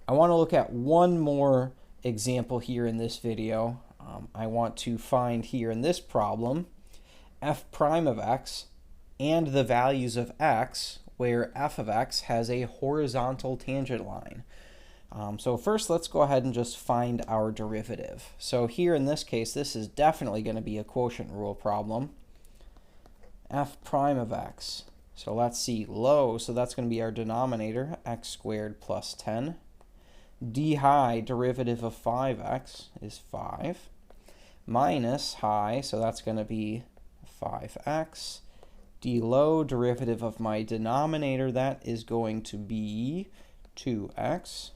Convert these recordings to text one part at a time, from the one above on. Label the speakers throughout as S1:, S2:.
S1: I want to look at one more example here in this video. I want to find here in this problem f prime of x and the values of x where f of x has a horizontal tangent line. So first let's go ahead and just find our derivative. So here in this case, this is definitely going to be a quotient rule problem. F prime of x. So let's see, low, so that's going to be our denominator, x squared plus 10. D high, derivative of 5x is 5. Minus high, so that's going to be 5x. D low, derivative of my denominator, that is going to be 2x.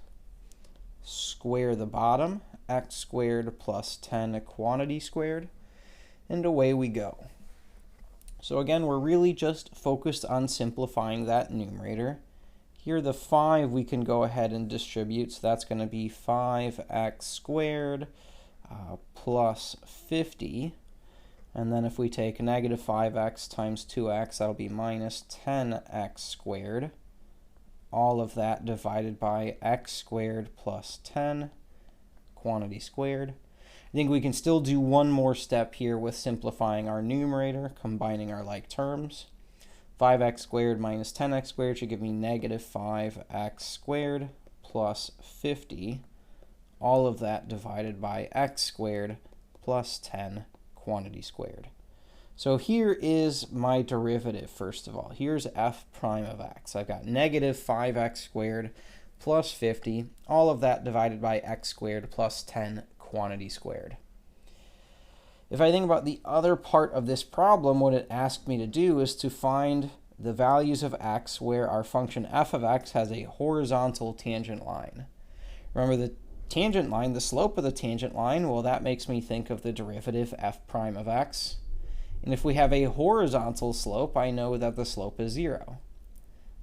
S1: Square the bottom, x squared plus 10 quantity squared, and away we go. So again, we're really just focused on simplifying that numerator. Here the 5 we can go ahead and distribute, so that's going to be 5x squared plus 50. And then if we take negative 5x times 2x, that'll be minus 10x squared. All of that divided by x squared plus 10, quantity squared. I think we can still do one more step here with simplifying our numerator, combining our like terms. 5x squared minus 10x squared should give me negative 5x squared plus 50. All of that divided by x squared plus 10 quantity squared. So here is my derivative, first of all. Here's f prime of x. I've got negative 5x squared plus 50. All of that divided by x squared plus 10 quantity squared. If I think about the other part of this problem, what it asked me to do is to find the values of x where our function f of x has a horizontal tangent line. Remember the tangent line, the slope of the tangent line, well, that makes me think of the derivative f prime of x. And if we have a horizontal slope, I know that the slope is 0.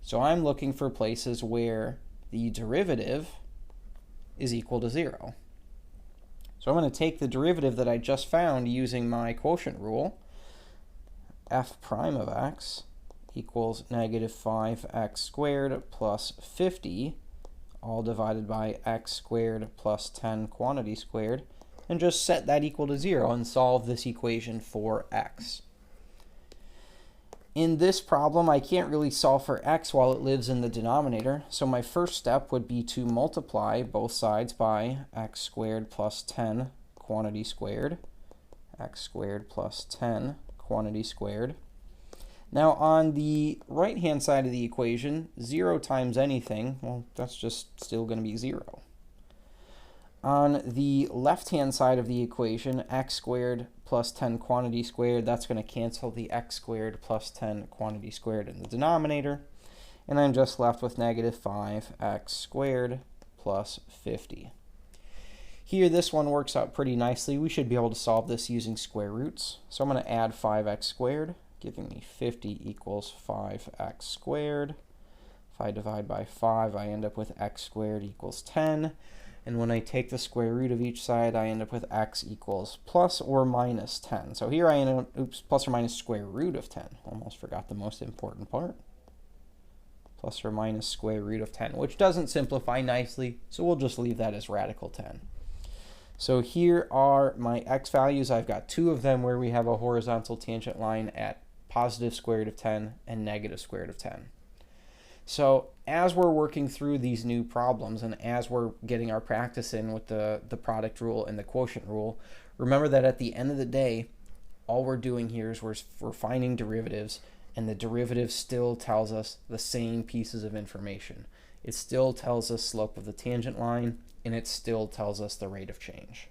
S1: So I'm looking for places where the derivative is equal to 0. So I'm going to take the derivative that I just found using my quotient rule. F prime of x equals negative 5x squared plus 50, all divided by x squared plus 10 quantity squared, and just set that equal to 0 and solve this equation for x. In this problem, I can't really solve for x while it lives in the denominator, so my first step would be to multiply both sides by x squared plus 10 quantity squared, x squared plus 10 quantity squared. Now on the right-hand side of the equation, 0 times anything, well, that's just still going to be 0. On the left-hand side of the equation, x squared plus 10 quantity squared, that's going to cancel the x squared plus 10 quantity squared in the denominator. And I'm just left with negative 5x squared plus 50. Here, this one works out pretty nicely. We should be able to solve this using square roots. So I'm going to add 5x squared, giving me 50 equals 5x squared. If I divide by 5, I end up with x squared equals 10. And when I take the square root of each side, I end up with x equals plus or minus 10. So here I end up, plus or minus square root of 10. Almost forgot the most important part. Plus or minus square root of 10, which doesn't simplify nicely, so we'll just leave that as radical 10. So here are my x values. I've got 2 of them where we have a horizontal tangent line at positive square root of 10 and negative square root of 10. So as we're working through these new problems and as we're getting our practice in with the product rule and the quotient rule, remember that at the end of the day, all we're doing here is we're finding derivatives, and the derivative still tells us the same pieces of information. It still tells us slope of the tangent line, and it still tells us the rate of change.